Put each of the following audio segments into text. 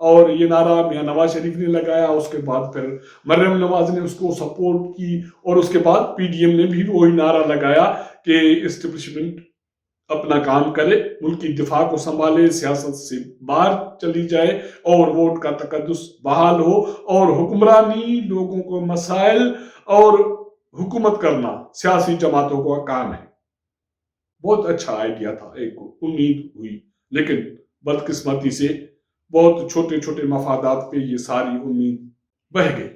اور یہ نعرہ میاں نواز شریف نے لگایا، اس کے بعد پھر مریم نواز نے اس کو سپورٹ کی، اور اس کے بعد پی ڈی ایم نے بھی وہی نعرہ لگایا کہ اسٹیبلشمنٹ اپنا کام کرے، ملک کی دفاع کو سنبھالے، سیاست سے باہر چلی جائے اور ووٹ کا تقدس بحال ہو، اور حکمرانی لوگوں کو مسائل اور حکومت کرنا سیاسی جماعتوں کا کام ہے۔ بہت اچھا آئیڈیا تھا، ایک امید ہوئی، لیکن بدقسمتی سے بہت چھوٹے چھوٹے مفادات پہ یہ ساری امید بہہ گئی۔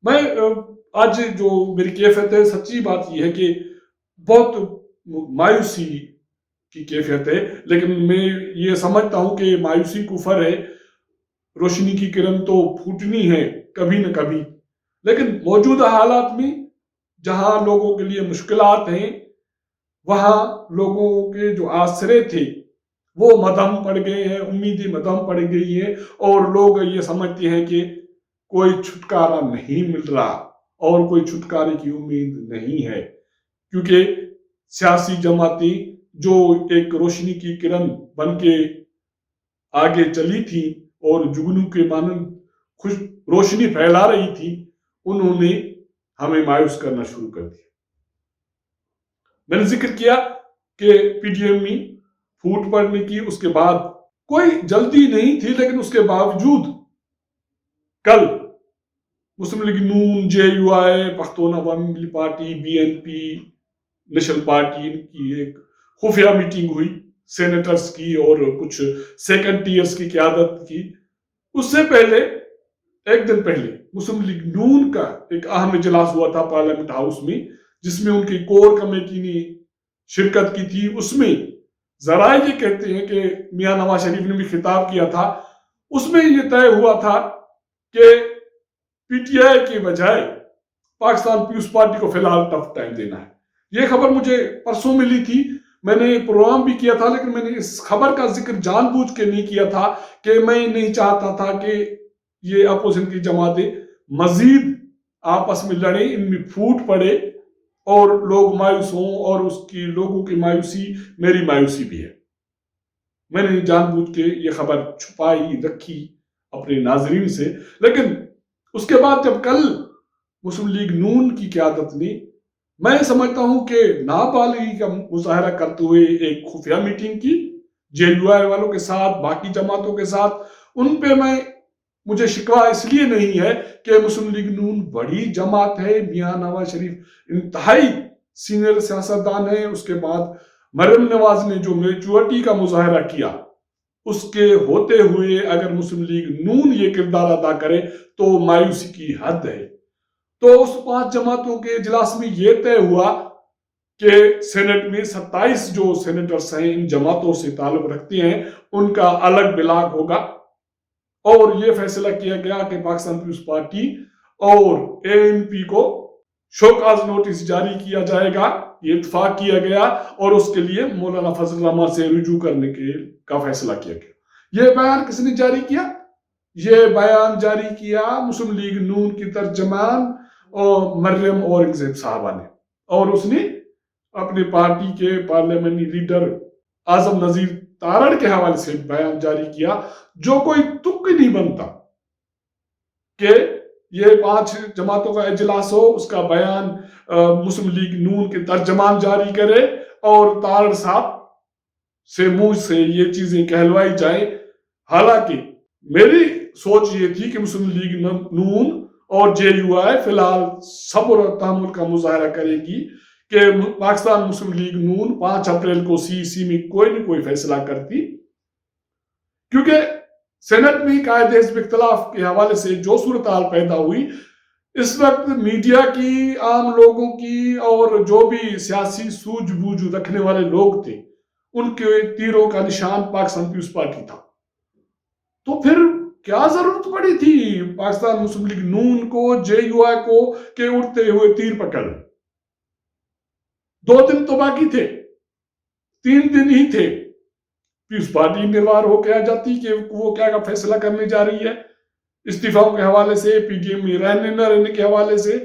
میں آج جو میری کیفیت ہے، سچی بات یہ ہے کہ بہت مایوسی کی کیفیت ہے، لیکن میں یہ سمجھتا ہوں کہ مایوسی کفر ہے، روشنی کی کرن تو پھوٹنی ہے کبھی نہ کبھی، لیکن موجودہ حالات میں جہاں لوگوں کے لیے مشکلات ہیں، وہاں لوگوں کے جو آسرے تھے وہ مدھم پڑ گئے ہیں، امیدیں مدھم پڑ گئی ہیں، اور لوگ یہ سمجھتے ہیں کہ کوئی چھٹکارا نہیں مل رہا اور کوئی چھٹکارے کی امید نہیں ہے، کیونکہ سیاسی جماعتیں جو ایک روشنی کی کرن بن کے آگے چلی تھی اور جگنو کے مانند خوش روشنی پھیلا رہی تھی، انہوں نے ہمیں مایوس کرنا شروع کر دیا۔ میں نے ذکر کیا کہ پی ڈی ایم میں پھوٹ پڑنے کی، اس کے بعد کوئی جلدی نہیں تھی، لیکن اس کے باوجود کل مسلم لیگ نون، J U I, Pakhtun Awami Milli Party, B N P, National Party کی ایک خفیہ میٹنگ ہوئی، سینیٹرز کی اور کچھ سیکنڈ کی قیادت کی۔ اس سے پہلے ایک دن پہلے مسلم لیگ نون کا ایک اہم اجلاس ہوا تھا پارلیمنٹ ہاؤس میں، جس میں ان کی کور کمیٹی نے شرکت کی تھی۔ اس میں ذرائع یہ کہتے ہیں کہ میاں نواز شریف نے بھی خطاب کیا تھا، اس میں یہ طے ہوا تھا کہ پی ٹی آئی کی بجائے پاکستان پیپلز پارٹی کو فی الحال ٹف ٹائم دینا ہے۔ یہ خبر مجھے پرسوں ملی تھی، میں نے پروگرام بھی کیا تھا، لیکن میں نے اس خبر کا ذکر جان بوجھ کے نہیں کیا تھا کہ میں نہیں چاہتا تھا کہ یہ اپوزیشن کی جماعتیں مزید آپس میں لڑیں، ان میں پھوٹ پڑے اور لوگ مایوس ہوں، اور اس کی لوگوں کی مایوسی میری مایوسی بھی ہے۔ میں نے جان بوجھ کے یہ خبر چھپائی رکھی اپنے ناظرین سے، لیکن اس کے بعد جب کل مسلم لیگ نون کی قیادت نے، میں سمجھتا ہوں کہ نابالغی کا مظاہرہ کرتے ہوئے ایک خفیہ میٹنگ کی جے یو آئی والوں کے ساتھ، باقی جماعتوں کے ساتھ، ان پہ مجھے شکوہ اس لیے نہیں ہے کہ مسلم لیگ نون بڑی جماعت ہے، میاں نواز شریف انتہائی سینئر سیاستدان ہے، اس کے بعد مریم نواز نے جو میچورٹی کا مظاہرہ کیا، اس کے ہوتے ہوئے اگر مسلم لیگ نون یہ کردار ادا کرے تو مایوسی کی حد ہے۔ تو اس 5 جماعتوں کے اجلاس میں یہ طے ہوا کہ سینٹ میں 27 جو سینیٹرز ہیں ان جماعتوں سے تعلق رکھتے ہیں، ان کا الگ بلاگ ہوگا، اور یہ فیصلہ کیا گیا کہ پاکستان پیپلز پارٹی اور اے این پی کو شوکاز نوٹس جاری کیا جائے گا، یہ اتفاق کیا گیا، اور اس کے لیے مولانا فضل الرحمان سے رجوع کرنے کا فیصلہ کیا گیا۔ یہ بیان کس نے جاری کیا؟ یہ بیان جاری کیا مسلم لیگ نون کی ترجمان اور مریم اورنگزیب صاحبہ نے، اور اس نے اپنے پارٹی کے پارلیمنٹری لیڈر اعظم نذیر تارڑ کے حوالے سے بیان جاری کیا، جو کوئی تک نہیں بنتا کہ یہ 5 جماعتوں کا اجلاس ہو، اس کا بیان مسلم لیگ نون کے ترجمان جاری کرے اور تارڑ صاحب سے منہ سے یہ چیزیں کہلوائی جائیں۔ حالانکہ میری سوچ یہ تھی کہ مسلم لیگ نون اور جے یو آئی فی الحال صبر و تحمل کا مظاہرہ کرے گی کہ پاکستان مسلم لیگ نون 5 اپریل کو سی سی میں کوئی نہ کوئی فیصلہ کرتی، کیونکہ سینٹ میں قائد حزب اختلاف کے حوالے سے جو صورتحال پیدا ہوئی، اس وقت میڈیا کی، عام لوگوں کی، اور جو بھی سیاسی سوجھ بوجھ رکھنے والے لوگ تھے، ان کے تیروں کا نشان پاکستان پیپلز پارٹی تھا۔ تو پھر کیا ضرورت پڑی تھی پاکستان مسلم لیگ نون کو، جے یو آئی کو کہ اڑتے ہوئے تیر پکڑ؟ 2 دن تو باقی تھے، 3 دن ہی تھے، پیپلز پارٹی نروار ہو کے آ جاتی کہ وہ کیا فیصلہ کرنے جا رہی ہے استعفاؤں کے حوالے سے، پی ڈی ایم میں رہنے نہ رہنے کے حوالے سے۔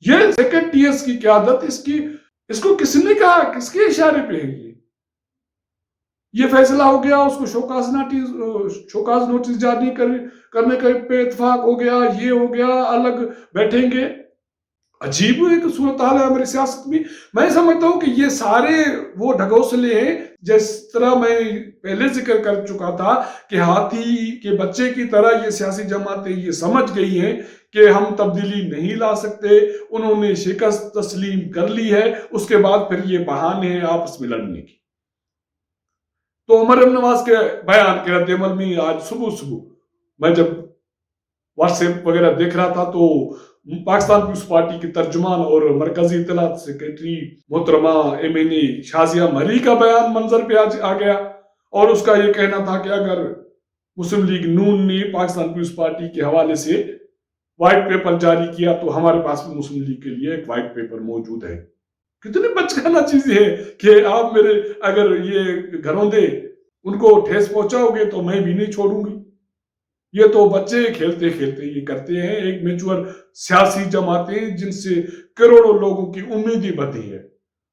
یہ سیکنڈ ٹیئرز کی قیادت، اس کو کس نے کہا، کس کے اشارے پہ ہے یہ؟ یہ فیصلہ ہو گیا، اس کو شوکاز نوٹس جاری کرنے کا پہ اتفاق ہو گیا، یہ ہو گیا، الگ بیٹھیں گے۔ عجیب ایک صورتحال ہے ہماری سیاست میں سمجھتا ہوں کہ یہ سارے وہ ڈھکوسلے ہیں، جس طرح میں پہلے ذکر کر چکا تھا کہ ہاتھی کے بچے کی طرح یہ سیاسی جماعتیں یہ سمجھ گئی ہیں کہ ہم تبدیلی نہیں لا سکتے، انہوں نے شکست تسلیم کر لی ہے، اس کے بعد پھر یہ بہانے ہیں آپس میں لڑنے کی۔ تو عمر ابن نواز کے بیان کے رد عمل میں آج صبح میں جب واٹس ایپ وغیرہ دیکھ رہا تھا تو پاکستان پیپلز پارٹی کے ترجمان اور مرکزی اطلاعات سیکریٹری محترمہ ایمینی شازیہ مری کا بیان منظر پہ آ گیا، اور اس کا یہ کہنا تھا کہ اگر مسلم لیگ نون نے پاکستان پیپلز پارٹی کے حوالے سے وائٹ پیپر جاری کیا تو ہمارے پاس بھی مسلم لیگ کے لیے ایک وائٹ پیپر موجود ہے۔ کتنی بچگانہ چیزیں ہیں کہ آپ میرے اگر یہ گھروندے ان کو ٹھیس پہنچاؤ گے تو میں بھی نہیں چھوڑوں گی۔ یہ تو بچے کھیلتے کھیلتے یہ کرتے ہیں، ایک میچور سیاسی جماعتیں جن سے کروڑوں لوگوں کی امیدیں بندھی ہے،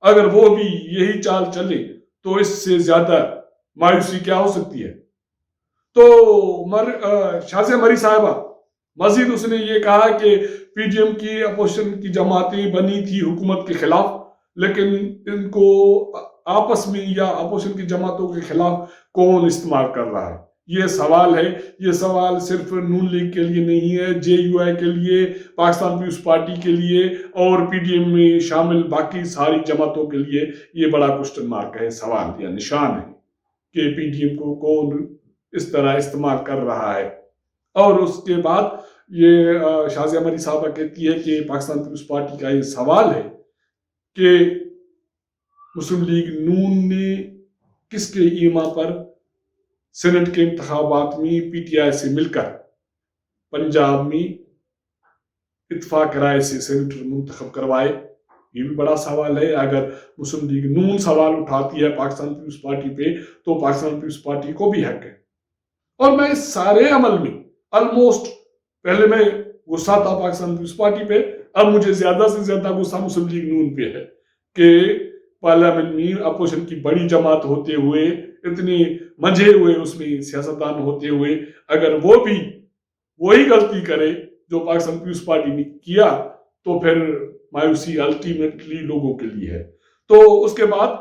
اگر وہ بھی یہی چال چلے تو اس سے زیادہ مایوسی کیا ہو سکتی ہے۔ تو شازیہ مری صاحبہ مزید اس نے یہ کہا کہ پی ڈی ایم کی اپوزیشن کی جماعتیں بنی تھی حکومت کے خلاف، لیکن ان کو آپس میں یا اپوزیشن کی جماعتوں کے خلاف کون استعمال کر رہا ہے، یہ سوال ہے۔ یہ سوال صرف نون لیگ کے لیے نہیں ہے، جے یو آئی کے لیے، پاکستان پیپلز پارٹی کے لیے اور پی ڈی ایم میں شامل باقی ساری جماعتوں کے لیے یہ بڑا کوسچن مارک ہے، سوال یا نشان ہے کہ پی ڈی ایم کو کون اس طرح استعمال کر رہا ہے۔ اور اس کے بعد یہ شازیہ مری صاحبہ کہتی ہے کہ پاکستان پیپلز پارٹی کا یہ سوال ہے کہ مسلم لیگ نون نے کس کے ایما پر سینٹ کے انتخابات میں پی ٹی آئی سے مل کر پنجاب میں اتفاق رائے سے سینیٹر منتخب کروائے، یہ بھی بڑا سوال ہے۔ اگر مسلم لیگ نون سوال اٹھاتی ہے پاکستان پیپلز پارٹی پہ تو پاکستان پیپلز پارٹی کو بھی حق ہے۔ اور میں اس سارے عمل میں آلموسٹ پہلے میں غصہ تھا پاکستان پیپلز پارٹی پہ، اب مجھے زیادہ سے زیادہ غصہ مسلم لیگ نون پہ ہے کہ پارلیمنٹ میں اپوزیشن کی بڑی جماعت ہوتے ہوئے، اتنے منجھے ہوئے اس میں سیاستدان ہوتے ہوئے، اگر وہ بھی وہی غلطی کرے جو پاکستان پیپلز پارٹی نے کیا تو پھر مایوسی الٹیمیٹلی لوگوں کے لیے ہے۔ تو اس کے بعد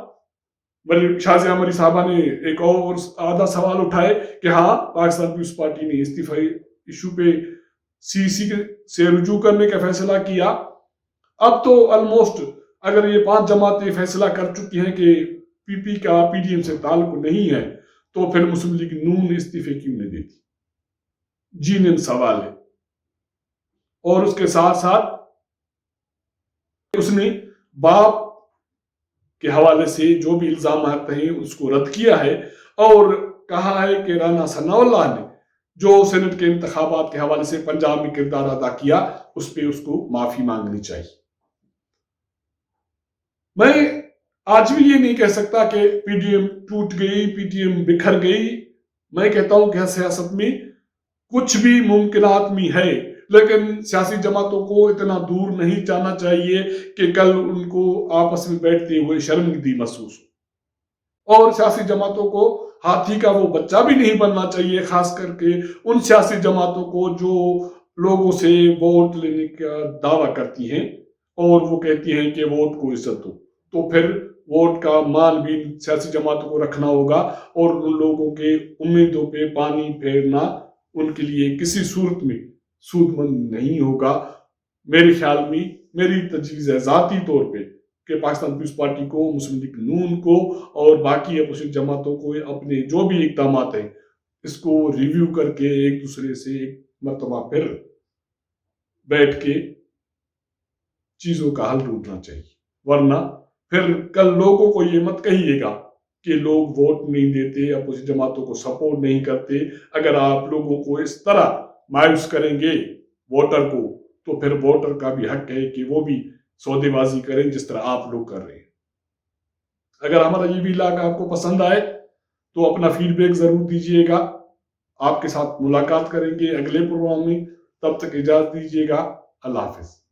شازیہ مری صاحبہ نے ایک اور آدھا سوال اٹھائے کہ ہاں پاکستان پیپلز پارٹی نے استعفائی ایشو پہ سی سی سے رجوع کرنے کا فیصلہ کیا۔ اب تو آلموسٹ اگر یہ 5 جماعتیں فیصلہ کر چکی ہیں کہ پی پی کا پی ڈی ایم سے تعلق نہیں ہے تو پھر مسلم لیگ نون استعفے کیوں نہیں دیتی؟ جینن سوال ہے۔ اور اس کے ساتھ ساتھ اس نے باپ کے حوالے سے جو بھی الزامات ہیں اس کو رد کیا ہے اور کہا ہے کہ رانا ثناء اللہ نے جو سینٹ کے انتخابات کے حوالے سے پنجاب میں کردار ادا کیا اس پہ اس کو معافی مانگنی چاہیے۔ میں آج بھی یہ نہیں کہہ سکتا کہ پی ڈی ایم ٹوٹ گئی، پی ڈی ایم بکھر گئی۔ میں کہتا ہوں کہ سیاست میں کچھ بھی ممکنات میں ہے، لیکن سیاسی جماعتوں کو اتنا دور نہیں جانا چاہیے کہ کل ان کو آپس میں بیٹھتے ہوئے شرمندگی محسوس ہو، اور سیاسی جماعتوں کو ہاتھی کا وہ بچہ بھی نہیں بننا چاہیے، خاص کر کے ان سیاسی جماعتوں کو جو لوگوں سے ووٹ لینے کا دعویٰ کرتی ہیں اور وہ کہتی ہیں کہ ووٹ کو عزت دو، تو پھر ووٹ کا مان بھی سیاسی جماعتوں کو رکھنا ہوگا اور ان لوگوں کے امیدوں پہ پانی پھیرنا ان کے لیے کسی صورت میں سود مند نہیں ہوگا۔ میرے خیال میں میری تجویز ہے ذاتی طور پہ کہ پاکستان پیپلز پارٹی کو، مسلم لیگ نون کو اور باقی اپوزیشن جماعتوں کو اپنے جو بھی اقدامات ہیں اس کو ریویو کر کے ایک دوسرے سے ایک مرتبہ پھر بیٹھ کے چیزوں کا حل ڈھونڈنا چاہیے، ورنہ پھر کل لوگوں کو یہ مت کہیے گا کہ لوگ ووٹ نہیں دیتے، اپوزیشن جماعتوں کو سپورٹ نہیں کرتے۔ اگر آپ لوگوں کو اس طرح مایوس کریں گے ووٹر کو تو پھر ووٹر کا بھی حق ہے کہ وہ بھی سودے بازی کریں جس طرح آپ لوگ کر رہے ہیں۔ اگر ہمارا یہ ویلاگ آپ کو پسند آئے تو اپنا فیڈ بیک ضرور دیجیے گا۔ آپ کے ساتھ ملاقات کریں گے اگلے پروگرام میں، تب تک اجازت دیجیے گا۔ اللہ حافظ۔